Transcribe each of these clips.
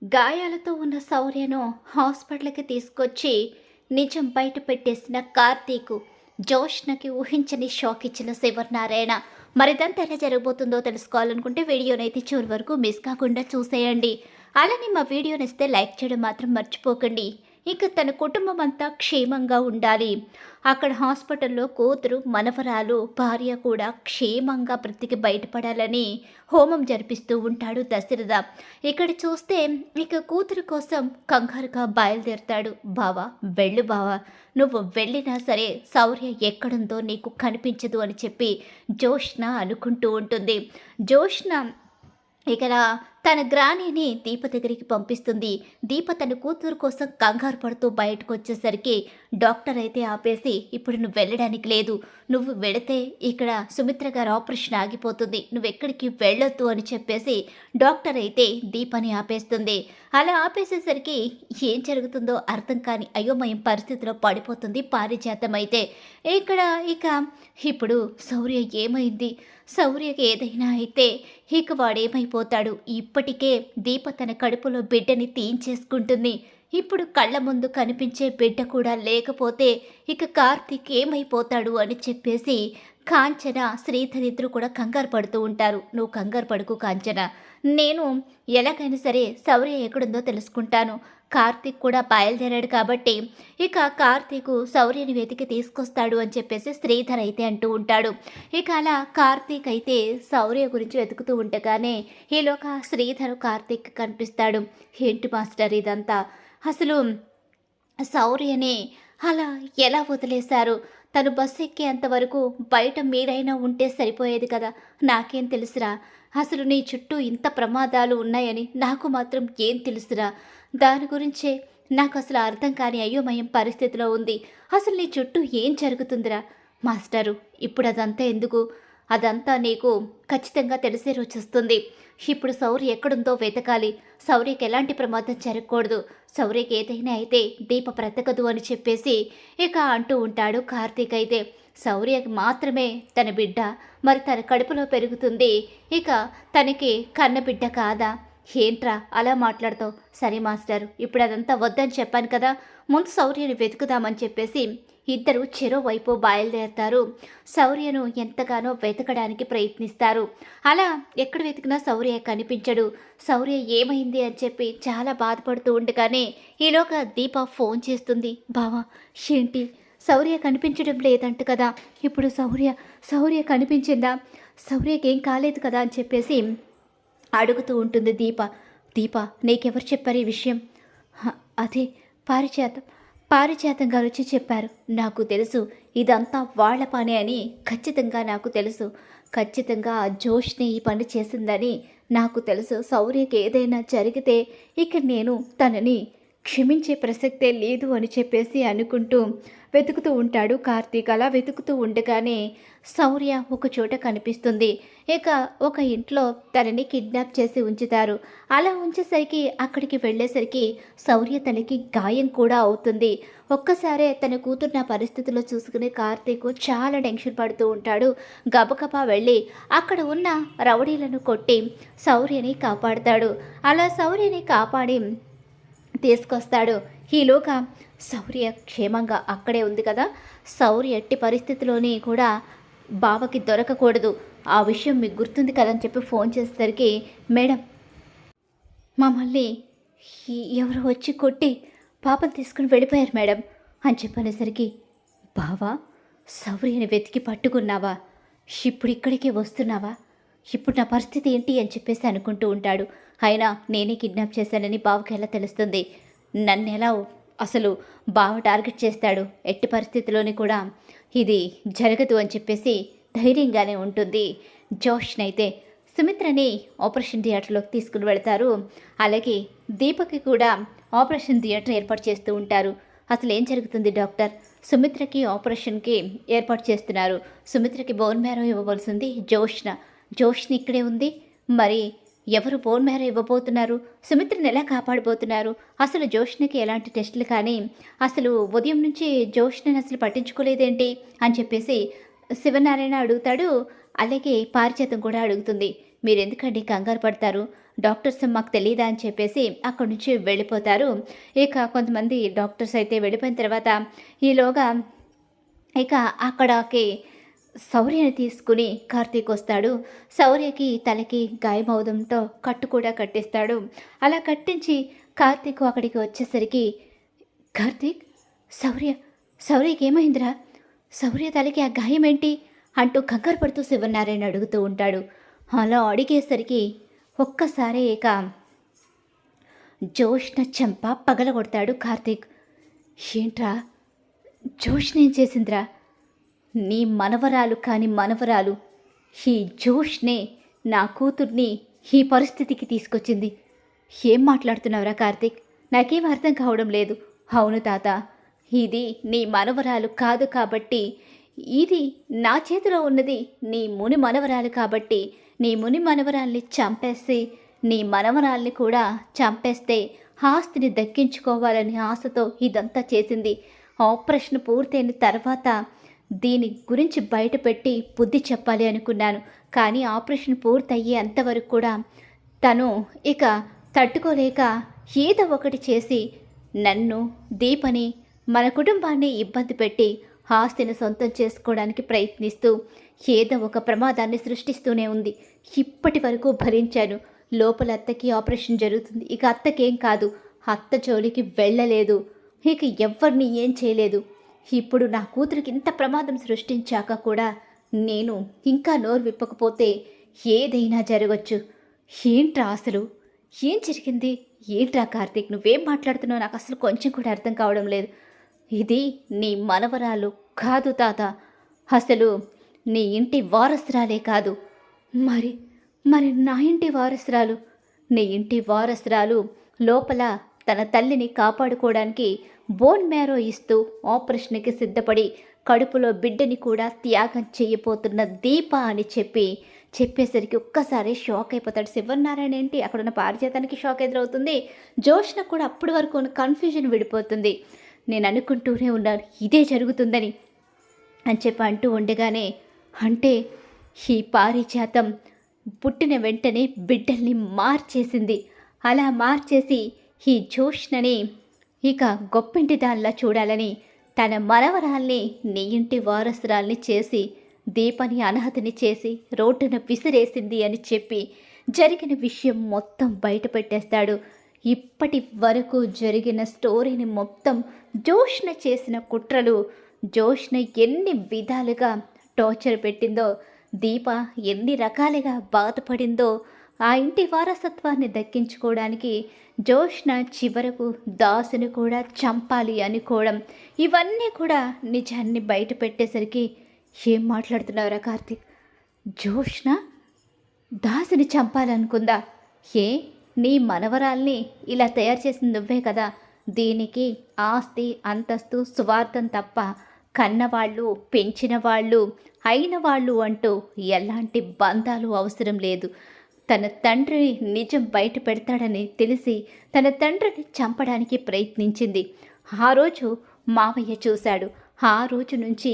గాయాలతో ఉన్న శౌర్యను హాస్పిటల్కి తీసుకొచ్చి నిజం బయట పెట్టేసిన కార్తీకు జోష్నకి ఊహించని షాక్ ఇచ్చిన శివనారాయణ. మరిదంతా ఎలా జరగబోతుందో తెలుసుకోవాలనుకుంటే వీడియోనైతే చివరి వరకు మిస్ కాకుండా చూసేయండి. అలానే మా వీడియోనిస్తే లైక్ చేయడం మాత్రం మర్చిపోకండి. ఇక తన కుటుంబం అంతా క్షేమంగా ఉండాలి. అక్కడ హాస్పిటల్లో కూతురు, మనవరాలు, భార్య కూడా క్షేమంగా బ్రతికి బయటపడాలని హోమం జరిపిస్తూ ఉంటాడు దశరథ. ఇక్కడ చూస్తే ఇక కూతురు కోసం కంగారుగా బయలుదేరుతాడు. బావా వెళ్ళు బావా, నువ్వు వెళ్ళినా సరే శౌర్య ఎక్కడుందో నీకు కనిపించదు అని చెప్పి జోష్న అనుకుంటూ ఉంటుంది. జోష్న ఇక్కడ తన గ్రానీని దీప దగ్గరికి పంపిస్తుంది. దీప తన కూతురు కోసం కంగారు పడుతూ బయటకు వచ్చేసరికి డాక్టర్ అయితే ఆపేసి, ఇప్పుడు నువ్వు వెళ్ళడానికి లేదు, నువ్వు వెళితే ఇక్కడ సుమిత్ర గారు ఆపరేషన్ ఆగిపోతుంది, నువ్వెక్కడికి వెళ్ళొద్దు అని చెప్పేసి డాక్టర్ అయితే దీపని ఆపేస్తుంది. అలా ఆపేసేసరికి ఏం జరుగుతుందో అర్థం కాని అయోమయం పరిస్థితిలో పడిపోతుంది పారిజాతం. అయితే ఇక ఇప్పుడు శౌర్య ఏమైంది, శౌర్యకి ఏదైనా అయితే ఇక వాడేమైపోతాడు. ఇప్పటికే దీప తన కడుపులో బిడ్డని తీయించేసుకుంటుంది. ఇప్పుడు కళ్ళ ముందు కనిపించే బిడ్డ కూడా లేకపోతే ఇక కార్తీక్ ఏమైపోతాడు అని చెప్పేసి కాంచన, శ్రీధర్ ఇద్దరు కూడా కంగారు పడుతూ ఉంటారు. నువ్వు కంగారు పడుకు కాంచన, నేను ఎలాగైనా సరే శౌర్య ఎక్కడుందో తెలుసుకుంటాను. కార్తీక్ కూడా బయలుదేరాడు కాబట్టి ఇక కార్తీక్ శౌర్యని వెతికి తీసుకొస్తాడు అని చెప్పేసి శ్రీధర్ అయితే అంటూ ఉంటాడు. ఇక అలా కార్తీక్ అయితే శౌర్య గురించి వెతుకుతూ ఉండగానే ఈలోగా శ్రీధర్ కార్తీక్ కనిపిస్తాడు. ఏంటి మాస్టర్ ఇదంతా, అసలు శౌర్యని అలా ఎలా వదిలేశారు? తను బస్సు ఎక్కేంత వరకు బయట మీరైనా ఉంటే సరిపోయేది కదా, నాకేం తెలుసురా? అసలు నీ చుట్టూ ఇంత ప్రమాదాలు ఉన్నాయని నాకు మాత్రం ఏం తెలుసురా? దాని గురించే నాకు అసలు అర్థం కాని అయోమయం పరిస్థితిలో ఉంది. అసలు నీ చుట్టూ ఏం జరుగుతుందిరా? మాస్టరు, ఇప్పుడు అదంతా ఎందుకు? అదంతా నీకు ఖచ్చితంగా తెలిసే రోజు వస్తుంది. ఇప్పుడు శౌర్య ఎక్కడుందో వెతకాలి. శౌర్యకి ఎలాంటి ప్రమాదం జరగకూడదు. శౌర్యకి ఏదైనా అయితే దీప బ్రతకదు అని చెప్పేసి ఇక అంటూ ఉంటాడు కార్తీక్. అయితే శౌర్యకి మాత్రమే తన బిడ్డ, మరి తన కడుపులో పెరుగుతుంది, ఇక తనకి కన్నబిడ్డ కాదా? ఏంట్రా అలా మాట్లాడతావు? సరే మాస్టర్, ఇప్పుడు అదంతా వద్దని చెప్పాను కదా, ముందు శౌర్యని వెతుకుదామని చెప్పేసి ఇద్దరు చెరోవైపు బయలుదేరతారు. శౌర్యను ఎంతగానో వెతకడానికి ప్రయత్నిస్తారు. అలా ఎక్కడ వెతికినా శౌర్య కనిపించడు. శౌర్య ఏమైంది అని చెప్పి చాలా బాధపడుతూ ఉండగానే ఈలోగా దీప ఫోన్ చేస్తుంది. బావా ఏంటి శౌర్య కనిపించడం లేదంట కదా, ఇప్పుడు శౌర్య కనిపించిందా? శౌర్యకి ఏం కాలేదు కదా అని చెప్పేసి అడుగుతూ ఉంటుంది దీప. దీప, నీకెవరు చెప్పారు ఈ విషయం? అదే పారిజాతం గారు వచ్చి చెప్పారు. నాకు తెలుసు ఇదంతా వాళ్ళ పని అని, ఖచ్చితంగా నాకు తెలుసు. ఖచ్చితంగా జోష్ని ఈ పని చేసిందని నాకు తెలుసు. శౌర్యకి ఏదైనా జరిగితే ఇక నేను తనని క్షమించే ప్రసక్తే లేదు అని చెప్పేసి అనుకుంటూ వెతుకుతూ ఉంటాడు కార్తీక్. అలా వెతుకుతూ ఉండగానే శౌర్య ఒక చోట కనిపిస్తుంది. ఇక ఒక ఇంట్లో తనని కిడ్నాప్ చేసి ఉంచుతారు. అలా ఉంచేసరికి అక్కడికి వెళ్ళేసరికి శౌర్య తనకి గాయం కూడా అవుతుంది. ఒక్కసారే తన కూతురున్న పరిస్థితిలో చూసుకునే కార్తీక్ చాలా టెన్షన్ పడుతూ ఉంటాడు. గబగబా వెళ్ళి అక్కడ ఉన్న రౌడీలను కొట్టి శౌర్యని కాపాడుతాడు. అలా శౌర్యని కాపాడి తీసుకొస్తాడు. ఈలోగా శౌర్య క్షేమంగా అక్కడే ఉంది కదా. శౌర్య ఎట్టి పరిస్థితిలోని కూడా బావకి దొరకకూడదు, ఆ విషయం మీకు గుర్తుంది కదా అని చెప్పి ఫోన్ చేసేసరికి, మేడం మమ్మల్ని ఎవరో వచ్చి కొట్టి పాపను తీసుకుని వెళ్ళిపోయారు మేడం అని చెప్పనేసరికి, బావా శౌర్యని వెతికి పట్టుకున్నావా? ఇప్పుడు ఇక్కడికి వస్తున్నావా? ఇప్పుడు నా పరిస్థితి ఏంటి అని చెప్పేసి అనుకుంటూ ఉంటాడు. అయినా నేనే కిడ్నాప్ చేశానని బావకి ఎలా తెలుస్తుంది? నన్ను ఎలా అసలు బావ టార్గెట్ చేస్తాడు? ఎట్టి పరిస్థితిలోని కూడా ఇది జరగదు అని చెప్పేసి ధైర్యంగానే ఉంటుంది. జోష్నైతే సుమిత్రని ఆపరేషన్ థియేటర్లోకి తీసుకుని వెళ్తారు. అలాగే దీపకి కూడా ఆపరేషన్ థియేటర్ ఏర్పాటు చేస్తూ ఉంటారు. అసలు ఏం జరుగుతుంది డాక్టర్? సుమిత్రకి ఆపరేషన్కి ఏర్పాటు చేస్తున్నారు. సుమిత్రకి బోన్ మ్యారో ఇవ్వవలసింది జోష్ని ఇక్కడే ఉంది. మరి ఎవరు బోన్ మ్యారో ఇవ్వబోతున్నారు? సుమిత్రని ఎలా కాపాడబోతున్నారు? అసలు జోష్నికి ఎలాంటి టెస్టులు కానీ, అసలు ఉదయం నుంచి జోష్ని అసలు పట్టించుకోలేదేంటి అని చెప్పేసి శివనారాయణ అడుగుతాడు. అలాగే పారిజాతం కూడా అడుగుతుంది. మీరెందుకండి కంగారు పడతారు? డాక్టర్స్ మాకు తెలీదా అని చెప్పేసి అక్కడి నుంచి వెళ్ళిపోతారు. ఇక కొంతమంది డాక్టర్స్ అయితే వెళ్ళిపోయిన తర్వాత ఈలోగా ఇక అక్కడికి శౌర్యని తీసుకుని కార్తీక్ వస్తాడు. శౌర్యకి తలకి గాయమవడంతో కట్టు కూడా కట్టిస్తాడు. అలా కట్టించి కార్తీక్ అక్కడికి వచ్చేసరికి, కార్తీక్, శౌర్య, శౌర్యకి ఏమైందిరా? శౌర్య తలకి ఆ గాయం ఏంటి అంటూ కంగారు పడుతూ శివనారాయణ అడుగుతూ ఉంటాడు. అలా అడిగేసరికి ఒక్కసారి ఇక జోష్న చెంప పగలగొడతాడు కార్తీక్. ఏంట్రా, జోష్న ఏం చేసిందిరా? నీ మనవరాలు కాని మనవరాలు ఈ జోష్నే నా కూతుర్ని ఈ పరిస్థితికి తీసుకొచ్చింది. ఏం మాట్లాడుతున్నావురా కార్తీక్? నాకేం అర్థం కావడం లేదు. అవును తాత, ఇది నీ మనవరాలు కాదు కాబట్టి, ఇది నా చేతిలో ఉన్నది నీ ముని మనవరాలు కాబట్టి, నీ ముని మనవరాల్ని చంపేసి నీ మనవరాల్ని కూడా చంపేస్తే ఆస్తిని దక్కించుకోవాలని ఆశతో ఇదంతా చేసింది. ఆపరేషన్ పూర్తయిన తర్వాత దీని గురించి బయటపెట్టి బుద్ధి చెప్పాలి అనుకున్నాను. కానీ ఆపరేషన్ పూర్తయ్యే అంతవరకు కూడా తను ఇక తట్టుకోలేక ఏదో ఒకటి చేసి నన్ను, దీపని, మన కుటుంబాన్ని ఇబ్బంది పెట్టి ఆస్తిని సొంతం చేసుకోవడానికి ప్రయత్నిస్తూ ఏదో ఒక ప్రమాదాన్ని సృష్టిస్తూనే ఉంది. ఇప్పటి వరకు భరించాను. లోపల అత్తకి ఆపరేషన్ జరుగుతుంది. ఇక అత్తకేం కాదు. అత్త జోలికి వెళ్ళలేదు. ఇక ఎవ్వరిని ఏం చేయలేదు. ఇప్పుడు నా కూతురికి ఇంత ప్రమాదం సృష్టించాక కూడా నేను ఇంకా నోరు విప్పకపోతే ఏదైనా జరగచ్చు. ఏంట్రా అసలు? ఏం జరిగింది? ఏంట్రా కార్తీక్, నువ్వేం మాట్లాడుతున్నావు? నాకు అసలు కొంచెం కూడా అర్థం కావడం లేదు. ఇది నీ మనవరాలు కాదు తాత. అసలు నీ ఇంటి వారసురాలే కాదు. మరి మరి నా ఇంటి వారసురాలు? నీ ఇంటి వారసురాలు లోపల తన తల్లిని కాపాడుకోవడానికి బోన్ మ్యారో ఇస్తూ ఆపరేషన్కి సిద్ధపడి కడుపులో బిడ్డని కూడా త్యాగం చేయబోతున్న దీప అని చెప్పేసరికి ఒక్కసారి షాక్ అయిపోతాడు శివనారాయణ. ఏంటి, అక్కడున్న పారిజాతానికి షాక్ ఎదురవుతుంది. జోష్న కూడా అప్పటి వరకు కన్ఫ్యూజన్ విడిపోతుంది. నేను అనుకుంటూనే ఉన్నాను ఇదే జరుగుతుందని అని అంటూ ఉండగానే, అంటే ఈ పారిజాతం పుట్టిన వెంటనే బిడ్డల్ని మార్చేసింది. అలా మార్చేసి ఈ జోష్నని ఇక గొప్పింటి దానిలా చూడాలని తన మనవరాల్ని నీ ఇంటి వారసురాల్ని చేసి దీపని అనాథని చేసి రోడ్డున విసిరేసింది అని చెప్పి జరిగిన విషయం మొత్తం బయట పెట్టేస్తాడు. ఇప్పటి వరకు జరిగిన స్టోరీని మొత్తం జోష్న చేసిన కుట్రలు, జోష్న ఎన్ని విధాలుగా టార్చర్ పెట్టిందో, దీప ఎన్ని రకాలుగా బాధపడిందో, ఆ ఇంటి వారసత్వాన్ని దక్కించుకోవడానికి జోష్న చివరకు దాసుని కూడా చంపాలి అనుకోవడం, ఇవన్నీ కూడా నిజాన్ని బయట పెట్టేసరికి ఏం మాట్లాడుతున్నావురా కార్తీక్? జోష్న దాసుని చంపాలనుకుందా? ఏ, నీ మనవరాల్ని ఇలా తయారు చేసింది నువ్వే కదా. దీనికి ఆస్తి, అంతస్తు, స్వార్థం తప్ప కన్నవాళ్ళు, పెంచిన వాళ్ళు, అయిన వాళ్ళు అంటూ ఎలాంటి బంధాలు అవసరం లేదు. తన తండ్రిని నిజం బయట పెడతాడని తెలిసి తన తండ్రిని చంపడానికి ప్రయత్నించింది. ఆ రోజు మావయ్య చూశాడు. ఆ రోజు నుంచి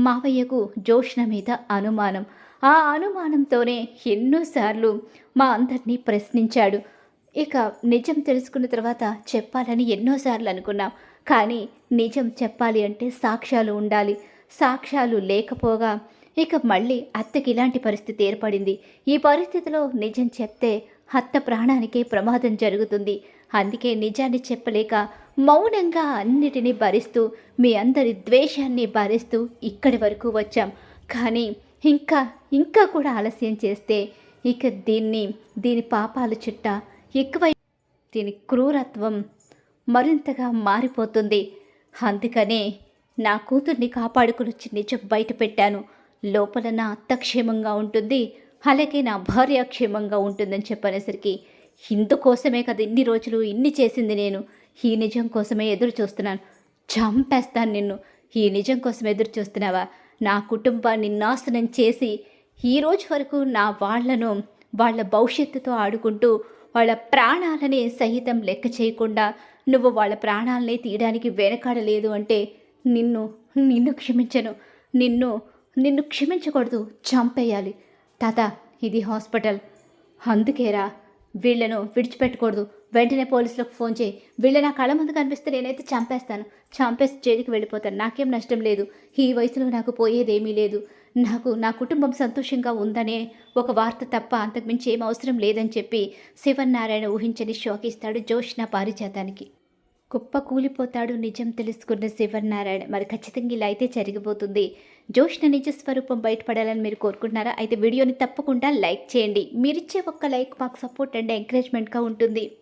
మావయ్యకు జోష్న మీద అనుమానం. ఆ అనుమానంతోనే ఎన్నోసార్లు మా అందరినీ ప్రశ్నించాడు. ఇక నిజం తెలుసుకున్న తర్వాత చెప్పాలని ఎన్నోసార్లు అనుకున్నాం. కానీ నిజం చెప్పాలి అంటే సాక్ష్యాలు ఉండాలి. సాక్ష్యాలు లేకపోగా ఇక మళ్ళీ అత్తకి ఇలాంటి పరిస్థితి ఏర్పడింది. ఈ పరిస్థితిలో నిజం చెప్తే అత్త ప్రాణానికే ప్రమాదం జరుగుతుంది. అందుకే నిజాన్ని చెప్పలేక మౌనంగా అన్నిటినీ భరిస్తూ, మీ అందరి ద్వేషాన్ని భరిస్తూ ఇక్కడి వరకు వచ్చాం. కానీ ఇంకా కూడా ఆలస్యం చేస్తే ఇక దీని పాపాల చుట్ట ఎక్కువై దీని క్రూరత్వం మరింతగా మారిపోతుంది. అందుకనే నా కూతుర్ని కాపాడుకుని వచ్చి నిజం బయట పెట్టాను. లోపల నా అత్త క్షేమంగా ఉంటుంది, అలాగే నా భార్య క్షేమంగా ఉంటుందని చెప్పనేసరికి, ఇందుకోసమే కదా ఇన్ని రోజులు ఇన్ని చేసింది నేను. ఈ నిజం కోసమే ఎదురు చూస్తున్నాను. చంపేస్తాను నిన్ను. ఈ నిజం కోసం ఎదురు చూస్తున్నావా? నా కుటుంబాన్ని నాశనం చేసి ఈరోజు వరకు నా వాళ్లను వాళ్ళ భవిష్యత్తుతో ఆడుకుంటూ వాళ్ళ ప్రాణాలని సహితం లెక్క చేయకుండా నువ్వు వాళ్ళ ప్రాణాలని తీయడానికి వెనకాడలేదు అంటే నిన్ను క్షమించను. నిన్ను క్షమించకూడదు, చంపేయాలి. తాత, ఇది హాస్పిటల్. అందుకేరా వీళ్ళను విడిచిపెట్టకూడదు. వెంటనే పోలీసులకు ఫోన్ చేయి. వీళ్ళు నా కళ్ళ ముందు కనిపిస్తే నేనైతే చంపేస్తాను. చంపేసి జైలుకి వెళ్ళిపోతాను. నాకేం నష్టం లేదు. ఈ వయసులో నాకు పోయేదేమీ లేదు. నాకు నా కుటుంబం సంతోషంగా ఉందనే ఒక వార్త తప్ప అంతకుమించి ఏం అవసరం లేదని చెప్పి శివన్నారాయణ ఊహించని షాక్ ఇస్తాడు జోష్న పారిజాతానికి. కుప్ప కూలిపోతాడు నిజం తెలుసుకున్న శివన్నారాయణ. మరి ఖచ్చితంగా ఇలా అయితే జరిగిపోతుంది. జోష్న నిజ స్వరూపం బయటపడాలని మీరు కోరుకుంటున్నారా? అయితే వీడియోని తప్పకుండా లైక్ చేయండి. మీరిచ్చే ఒక్క లైక్ మాకు సపోర్ట్ అండ్ ఎంకరేజ్మెంట్గా ఉంటుంది.